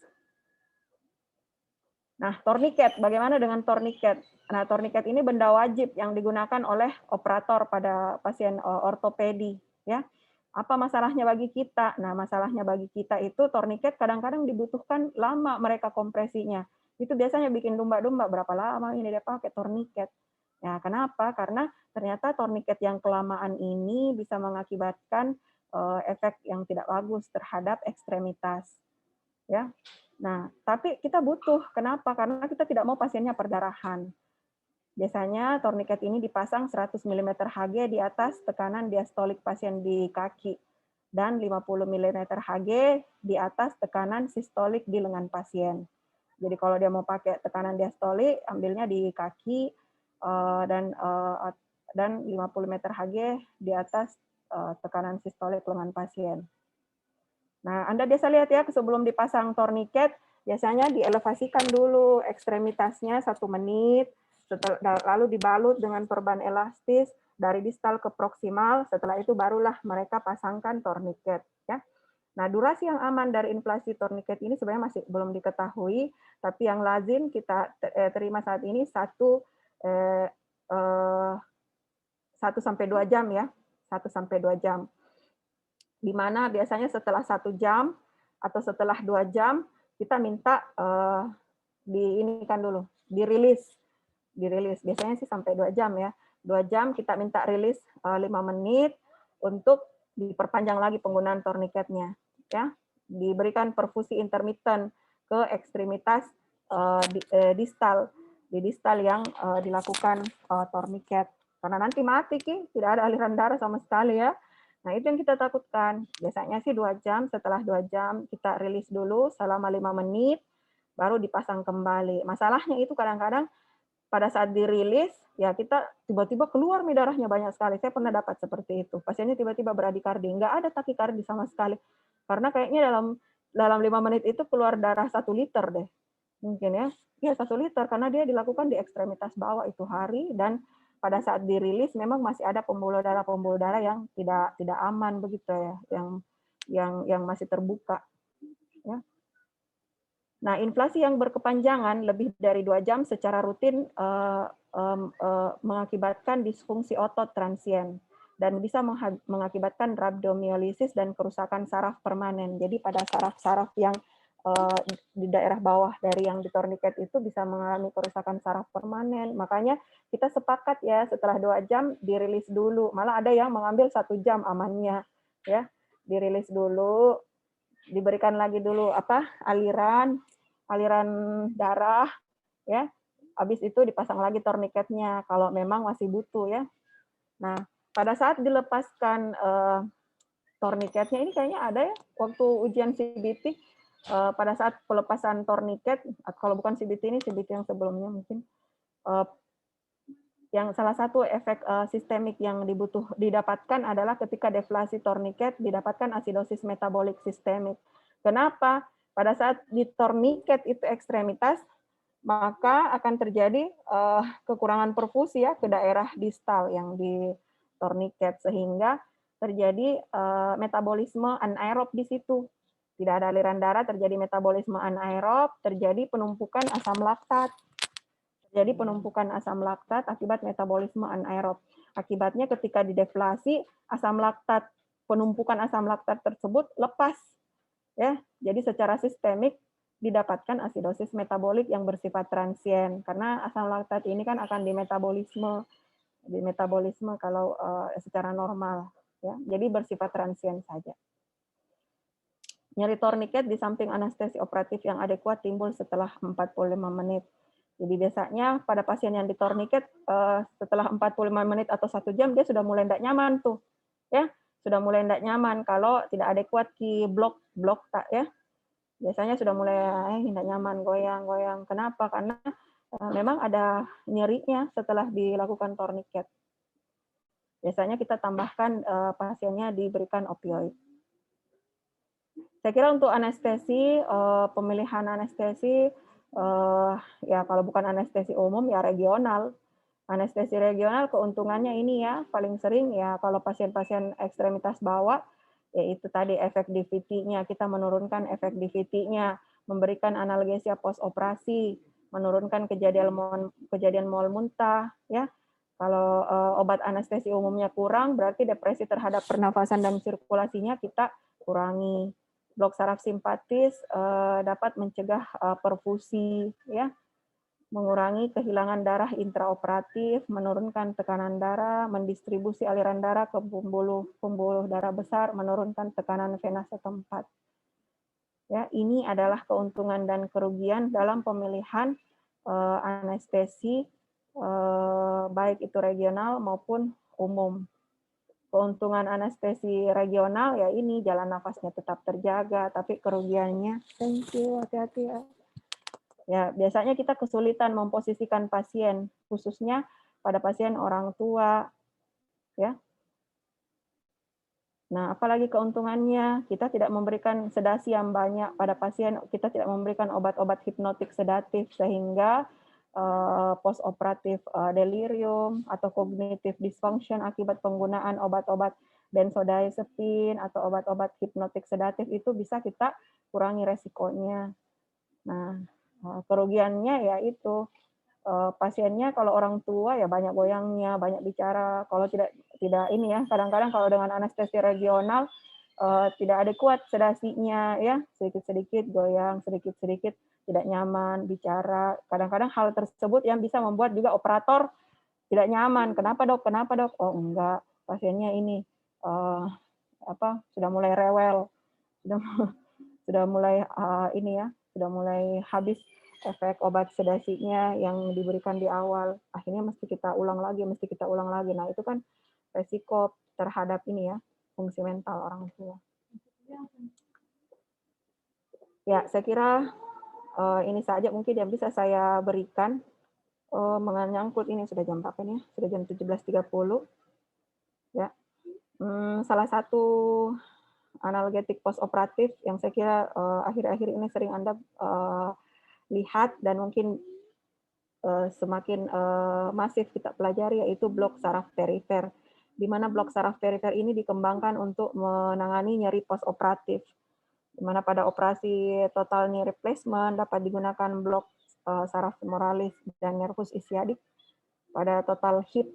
Speaker 1: Nah, torniket, bagaimana dengan torniket? Nah, torniket ini benda wajib yang digunakan oleh operator pada pasien ortopedi, ya. Apa masalahnya bagi kita? Nah, masalahnya bagi kita itu torniket kadang-kadang dibutuhkan lama mereka kompresinya. Itu biasanya bikin domba-domba, berapa lama ini dia pakai torniket. Ya, kenapa? Karena ternyata torniket yang kelamaan ini bisa mengakibatkan efek yang tidak bagus terhadap ekstremitas. Ya. Nah, tapi kita butuh. Kenapa? Karena kita tidak mau pasiennya perdarahan. Biasanya torniket ini dipasang 100 mm Hg di atas tekanan diastolik pasien di kaki dan 50 mm Hg di atas tekanan sistolik di lengan pasien. Jadi kalau dia mau pakai tekanan diastolik, ambilnya di kaki dan 50 mm Hg di atas tekanan sistolik lengan pasien. Nah, Anda biasa lihat ya, sebelum dipasang torniket, biasanya dielevasikan dulu ekstremitasnya 1 menit, lalu dibalut dengan perban elastis dari distal ke proksimal, setelah itu barulah mereka pasangkan torniket. Ya. Nah, durasi yang aman dari inflasi torniket ini sebenarnya masih belum diketahui, tapi yang lazim kita terima saat ini 1 sampai 2 jam ya, 1 sampai 2 jam. Di mana biasanya setelah 1 jam atau setelah 2 jam kita minta dirilis. Biasanya sih sampai 2 jam ya. 2 jam kita minta rilis 5 menit untuk diperpanjang lagi penggunaan torniketnya. Ya, diberikan perfusi intermittent ke ekstremitas distal, di distal yang dilakukan torniket. Karena nanti mati tidak ada aliran darah sama sekali ya. Nah, itu yang kita takutkan. Biasanya sih 2 jam, setelah 2 jam kita rilis dulu selama 5 menit, baru dipasang kembali. Masalahnya itu kadang-kadang pada saat dirilis, ya kita tiba-tiba keluar nih darahnya banyak sekali. Saya pernah dapat seperti itu. Pasiennya tiba-tiba bradikardi, nggak ada takikardi sama sekali. Karena kayaknya dalam 5 menit itu keluar darah 1 liter deh. Mungkin ya. Iya, 1 liter, karena dia dilakukan di ekstremitas bawah itu hari, dan pada saat dirilis memang masih ada pembuluh darah yang tidak aman begitu ya, yang masih terbuka. Ya. Nah, inflasi yang berkepanjangan lebih dari 2 jam secara rutin mengakibatkan disfungsi otot transien dan bisa mengakibatkan rhabdomyolisis dan kerusakan saraf permanen. Jadi pada saraf-saraf yang di daerah bawah dari yang ditorniket itu bisa mengalami kerusakan saraf permanen. Makanya kita sepakat ya setelah 2 jam dirilis dulu. Malah ada yang mengambil 1 jam amannya, ya, dirilis dulu, diberikan lagi dulu aliran darah, ya. Habis itu dipasang lagi torniketnya kalau memang masih butuh ya. Nah, pada saat dilepaskan torniketnya ini kayaknya ada ya waktu ujian CBT. Pada saat pelepasan torniket, kalau bukan CBT ini, CBT yang sebelumnya mungkin, yang salah satu efek sistemik yang didapatkan adalah ketika deflasi torniket didapatkan asidosis metabolik sistemik. Kenapa? Pada saat di torniket itu ekstremitas, maka akan terjadi kekurangan perfusi ya ke daerah distal yang di torniket, sehingga terjadi metabolisme anaerob di situ. Tidak ada aliran darah, terjadi metabolisme anaerob, terjadi penumpukan asam laktat. Terjadi penumpukan asam laktat akibat metabolisme anaerob. Akibatnya ketika dideflasi, penumpukan asam laktat tersebut lepas. Ya, jadi secara sistemik didapatkan asidosis metabolik yang bersifat transien. Karena asam laktat ini kan akan dimetabolisme kalau secara normal. Ya, jadi bersifat transien saja. Nyeri torniket di samping anestesi operatif yang adekuat timbul setelah 45 menit. Jadi biasanya pada pasien yang di tourniquet setelah 45 menit atau 1 jam dia sudah mulai tidak nyaman tuh, ya, sudah mulai tidak nyaman kalau tidak adekuat ki blok tak ya. Biasanya sudah mulai tidak nyaman, goyang-goyang. Kenapa? Karena memang ada nyerinya setelah dilakukan tourniquet. Biasanya kita tambahkan pasiennya diberikan opioid. Saya kira untuk anestesi, pemilihan anestesi, ya kalau bukan anestesi umum ya regional. Anestesi regional keuntungannya ini ya, paling sering ya kalau pasien-pasien ekstremitas bawah, yaitu tadi efektivitinya, kita menurunkan efektivitinya, memberikan analgesia post-operasi, menurunkan kejadian mual muntah, ya. Kalau obat anestesi umumnya kurang, berarti depresi terhadap pernafasan dan sirkulasinya kita kurangi. Blok saraf simpatis dapat mencegah perfusi, ya, mengurangi kehilangan darah intraoperatif, menurunkan tekanan darah, mendistribusi aliran darah ke pembuluh darah besar, menurunkan tekanan vena setempat. Ya, ini adalah keuntungan dan kerugian dalam pemilihan anestesi baik itu regional maupun umum. Keuntungan anestesi regional ya ini jalan nafasnya tetap terjaga, tapi kerugiannya, thank you, hati-hati ya. Ya, biasanya kita kesulitan memposisikan pasien, khususnya pada pasien orang tua, ya. Nah, apalagi keuntungannya, kita tidak memberikan sedasi yang banyak pada pasien, kita tidak memberikan obat-obat hipnotik sedatif sehingga postoperatif delirium atau cognitive dysfunction akibat penggunaan obat-obat benzodiazepin atau obat-obat hipnotik sedatif itu bisa kita kurangi resikonya. Nah, kerugiannya ya itu pasiennya kalau orang tua ya banyak goyangnya, banyak bicara. Kalau tidak ini ya, kadang-kadang kalau dengan anestesi regional tidak adekuat sedasinya ya, sedikit-sedikit goyang, sedikit-sedikit tidak nyaman bicara. Kadang-kadang hal tersebut yang bisa membuat juga operator tidak nyaman. Kenapa dok? Kenapa dok? Oh enggak, pasiennya ini sudah mulai rewel, sudah mulai ini ya, sudah mulai habis efek obat sedasinya yang diberikan di awal. Akhirnya mesti kita ulang lagi. Nah, itu kan resiko terhadap ini ya, fungsi mental orang tua. Ya, saya kira ini saja mungkin yang bisa saya berikan. Menyangkut ini sudah jam berapa nih? Sudah jam 17.30. Ya. Salah satu analgetik postoperatif yang saya kira akhir-akhir ini sering Anda lihat dan mungkin semakin masif kita pelajari yaitu blok saraf perifer, di mana blok saraf perifer ini dikembangkan untuk menangani nyeri postoperatif, di mana pada operasi total knee replacement dapat digunakan blok saraf femoralis dan nervus ischiatic. Pada total hip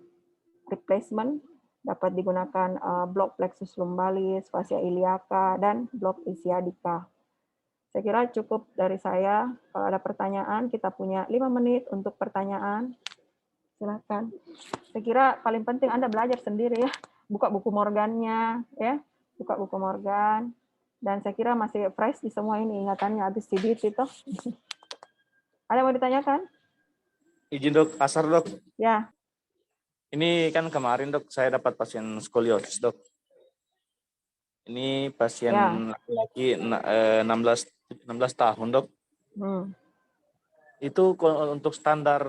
Speaker 1: replacement dapat digunakan blok plexus lumbalis, fascia iliaca, dan blok ischiadica. Saya kira cukup dari saya. Kalau ada pertanyaan, kita punya 5 menit untuk pertanyaan. Silakan. Saya kira paling penting Anda belajar sendiri ya. Buka buku Morgan-nya, ya. Buka buku Morgan. Dan saya kira masih fresh di semua ini ingatannya habis CBT itu. Ada yang mau ditanyakan?
Speaker 2: Izin dok, asar dok.
Speaker 1: Ya.
Speaker 2: Ini kan kemarin dok, saya dapat pasien skoliosis dok. Ini pasien laki-laki 16 tahun dok. Itu untuk standar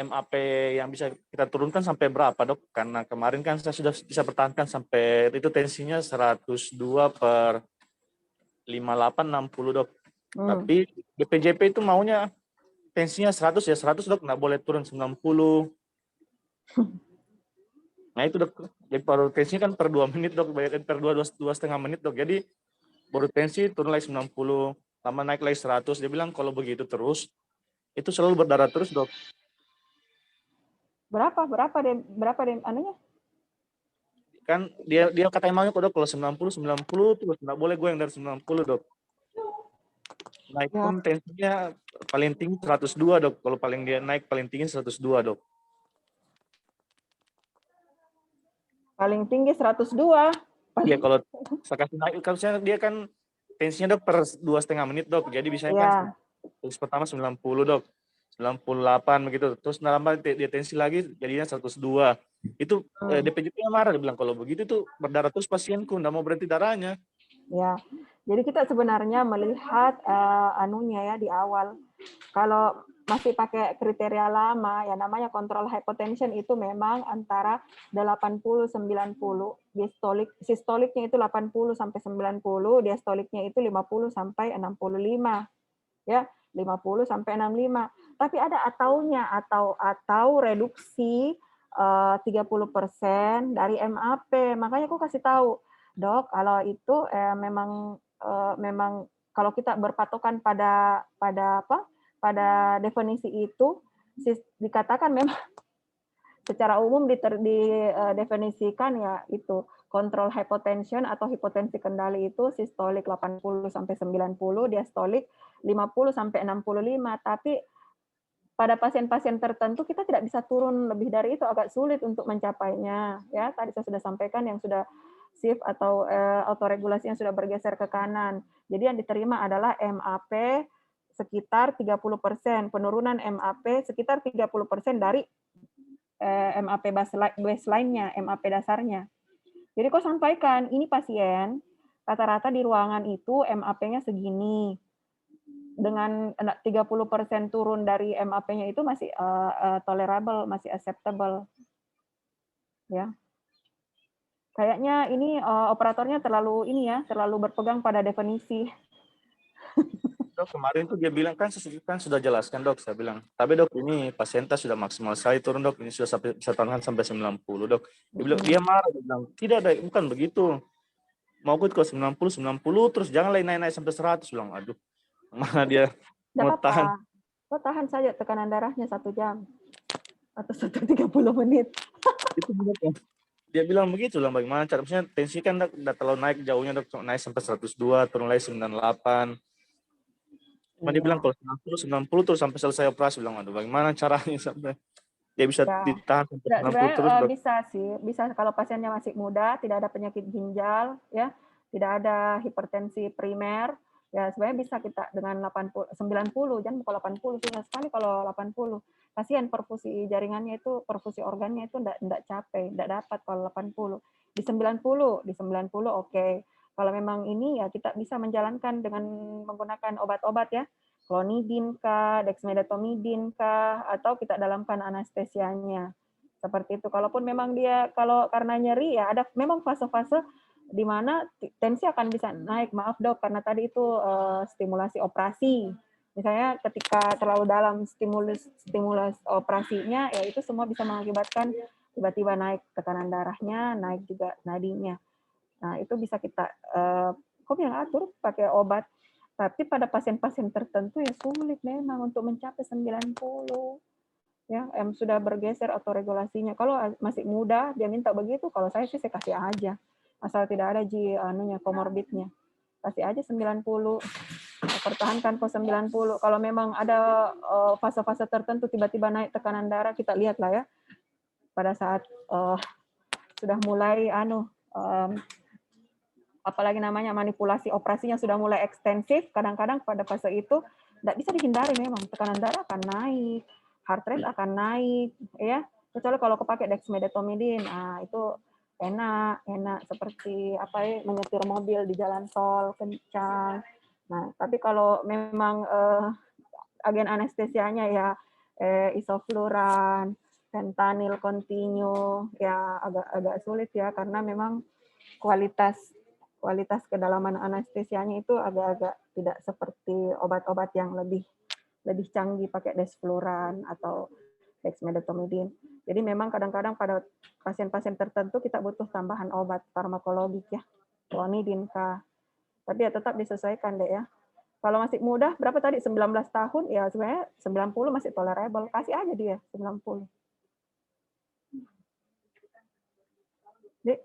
Speaker 2: MAP yang bisa kita turunkan sampai berapa dok? Karena kemarin kan saya sudah bisa pertahankan sampai itu tensinya 102/58/60 dok. Tapi BPJP itu maunya tensinya 100 ya 100 dok, nggak boleh turun 90. Nah itu dok, jadi baru tensinya kan per 2 menit dok, per 2,5 menit dok. Jadi baru tensi turun lagi 90, lama naik lagi 100. Dia bilang kalau begitu terus, itu selalu berdarah terus dok.
Speaker 1: Berapa dia anunya?
Speaker 2: Kan dia katanya maunya kok dok kalau 90 terus nggak boleh gue yang dari 90 dok. Naik pun tensinya paling tinggi 102 dok. Kalau paling dia naik paling tinggi 102 dok.
Speaker 1: Paling tinggi 102.
Speaker 2: Iya kalau saya kasih naik, kalau dia kan tensinya dok per 2,5 menit dok. Jadi biasanya kan pertama 90 dok. 98 begitu. Terus nambah dia tensi lagi jadinya 102. Itu DPJP marah, dia bilang kalau begitu tuh berdarah terus pasienku, enggak mau berhenti darahnya.
Speaker 1: Ya. Jadi kita sebenarnya melihat anunya ya di awal. Kalau masih pakai kriteria lama, ya namanya kontrol hypotension itu memang antara 80-90, sistoliknya itu 80 sampai 90, diastoliknya itu 50 sampai 65. Ya, 50 sampai 65. Tapi ada atau reduksi 30% dari MAP. Makanya aku kasih tahu, Dok, kalau itu memang kalau kita berpatokan pada apa? Pada definisi itu dikatakan memang secara umum didefinisikan ya itu kontrol hypotension atau hipotensi kendali itu sistolik 80 sampai 90, diastolik 50 sampai 65. Tapi pada pasien-pasien tertentu kita tidak bisa turun lebih dari itu, agak sulit untuk mencapainya. Ya, tadi saya sudah sampaikan yang sudah shift atau autoregulasi yang sudah bergeser ke kanan. Jadi yang diterima adalah MAP sekitar 30%, penurunan MAP sekitar 30% dari MAP baseline-nya, MAP dasarnya. Jadi kau sampaikan, ini pasien rata-rata di ruangan itu MAP-nya segini. Dengan 30% turun dari MAP-nya itu masih tolerable, masih acceptable. Ya. Kayaknya ini operatornya terlalu berpegang pada definisi.
Speaker 2: Dok, kemarin tuh dia bilang kan sudah jelaskan, Dok, saya bilang. Tapi Dok, ini pasiennya sudah maksimal sekali turun, Dok. Ini sudah bisa tahan sampai 90, Dok. Dia bilang, dia marah, dia bilang, tidak ada, bukan begitu. Mau ikut ke 90 terus jangan naik sampai 100, bilang. Aduh, mana dia
Speaker 1: Tidak
Speaker 2: mau tahan.
Speaker 1: apa-apa. Kok tahan saja tekanan darahnya 1 jam atau 130 menit.
Speaker 2: Itu benar, ya. Dia bilang begitu lah, bagaimana cara, misalnya tensi kan udah terlalu naik jauhnya, Dok, naik sampai 102, turun lagi 98. Cuma dia bilang kalau 90 terus sampai selesai operasi, bilang, aduh bagaimana caranya sampai dia bisa ditahan sampai 90
Speaker 1: sebenarnya
Speaker 2: terus, Dok.
Speaker 1: bisa kalau pasiennya masih muda, tidak ada penyakit ginjal, ya, tidak ada hipertensi primer, ya sebenarnya bisa kita dengan 90, jangan bukan 80, susah sekali kalau 80. Pasien perfusi jaringannya itu, perfusi organnya itu enggak capai, enggak dapat kalau 80. Di 90 oke. Kalau memang ini ya kita bisa menjalankan dengan menggunakan obat-obat ya, klonidin kah, dexmedetomidin kah, atau kita dalamkan anestesianya. Seperti itu. Kalaupun memang dia karena nyeri ya ada memang fase-fase di mana tensi akan bisa naik. Maaf Dok, karena tadi itu stimulasi operasi. Misalnya ketika terlalu dalam stimulus operasinya, ya itu semua bisa mengakibatkan tiba-tiba naik tekanan darahnya, naik juga nadinya. Nah, itu bisa kita yang atur pakai obat. Tapi pada pasien-pasien tertentu ya sulit memang untuk mencapai 90. Ya, sudah bergeser autoregulasinya. Kalau masih muda dia minta begitu, kalau saya sih saya kasih aja. Asal tidak ada komorbidnya. Kasih aja 90. Pertahankan pos 90. Kalau memang ada fase-fase tertentu tiba-tiba naik tekanan darah, kita lihat lah ya. Pada saat sudah mulai apalagi namanya manipulasi operasinya sudah mulai ekstensif, kadang-kadang pada fase itu tidak bisa dihindari memang tekanan darah akan naik, heart rate akan naik, ya. Kecuali kalau kepakai dexmedetomidin, itu enak seperti menyetir mobil di jalan tol kencang. Nah, tapi kalau memang agen anestesianya ya isofluran, fentanyl kontinu, ya agak sulit ya karena memang kualitas kedalaman anestesianya itu agak-agak tidak seperti obat-obat yang lebih canggih pakai desfluran atau dexmedetomidin. Jadi memang kadang-kadang pada pasien-pasien tertentu kita butuh tambahan obat farmakologik ya, klonidin kah. Tapi ya tetap disesuaikan deh ya. Kalau masih muda, berapa tadi? 19 tahun, ya sebenarnya 90 masih tolerable. Kasih aja dia 90. Jadi,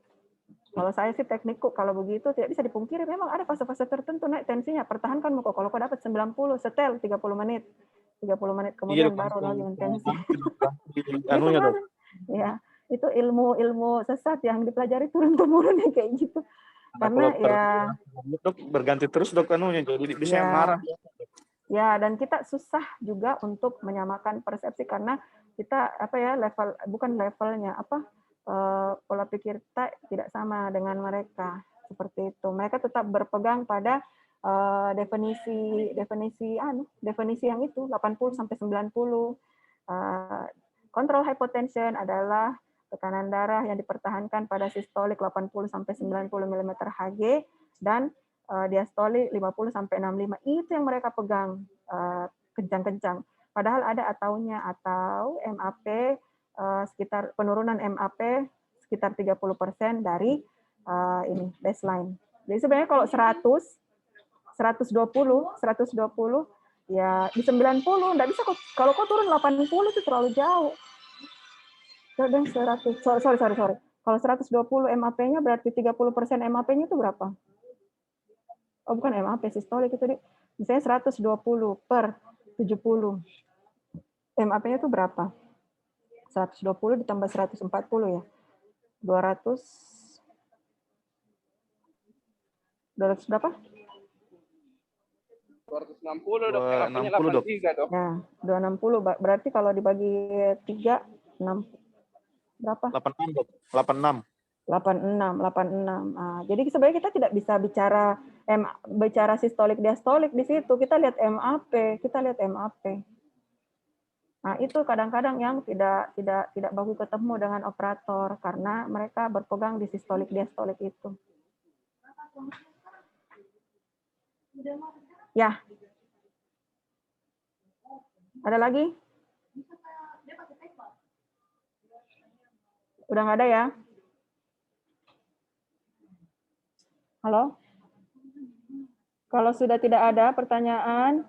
Speaker 1: kalau saya sih teknikku, kalau begitu tidak bisa dipungkiri, memang ada fase-fase tertentu naik tensinya. Pertahankan muka. Kalau kau dapat 90, setel 30 menit. 30 menit kemudian baru lagi intensi. Ya, itu ilmu sesat yang dipelajari turun-temurun kayak gitu. Karena ya
Speaker 2: berganti terus Dok, jadi bisa yang marah.
Speaker 1: Ya, dan kita susah juga untuk menyamakan persepsi karena kita bukan levelnya pola pikir kita tidak sama dengan mereka seperti itu. Mereka tetap berpegang pada definisi yang itu 80 sampai 90. Control hypotension adalah tekanan darah yang dipertahankan pada sistolik 80 sampai 90 mm Hg dan diastolik 50 sampai 65. Itu yang mereka pegang kencang-kencang. Padahal ada ataunya, atau MAP sekitar penurunan MAP sekitar 30% dari ini baseline. Jadi sebenarnya kalau 120 ya di 90 enggak bisa kalau kau turun 80 itu terlalu jauh. Dan 100 sorry. Kalau 120 MAP-nya berarti 30% MAP-nya itu berapa? Oh, bukan MAP sistolik itu, misalnya 120 per 70. MAP-nya itu berapa? 120 ditambah 140 ya. 200 berapa?
Speaker 3: 260 dok, MAP-nya
Speaker 2: 260 dok.
Speaker 3: 83 dok.
Speaker 1: Nah, 260 berarti kalau dibagi 3 6 berapa?
Speaker 2: 86 dok. 86.
Speaker 1: 86. Jadi sebenarnya kita tidak bisa bicara sistolik diastolik di situ. Kita lihat MAP. Nah, itu kadang-kadang yang tidak bagus ketemu dengan operator karena mereka berpegang di sistolik diastolik itu. Ya. Ada lagi? Udah nggak ada ya? Halo? Kalau sudah tidak ada pertanyaan,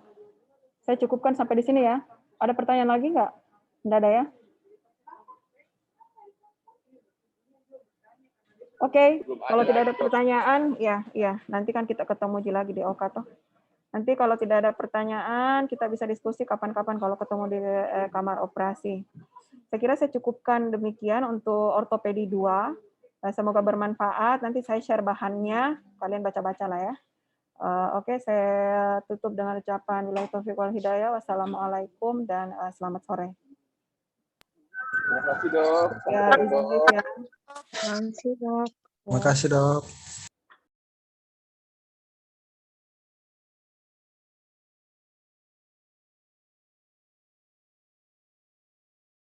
Speaker 1: saya cukupkan sampai di sini ya. Ada pertanyaan lagi nggak? Nggak ada ya? Oke, kalau tidak ada pertanyaan, ya, nanti kan kita ketemu lagi di Oka toh. Nanti kalau tidak ada pertanyaan, kita bisa diskusi kapan-kapan kalau ketemu di kamar operasi. Saya kira saya cukupkan demikian untuk ortopedi 2. Semoga bermanfaat. Nanti saya share bahannya, kalian baca-baca lah ya. Oke, saya tutup dengan ucapan wabillahi taufiq wal hidayah. Wassalamualaikum dan selamat sore.
Speaker 3: Terima kasih dok.
Speaker 1: Ya, izin ya.
Speaker 4: Terima kasih, Dok.
Speaker 5: Terima kasih, Dok.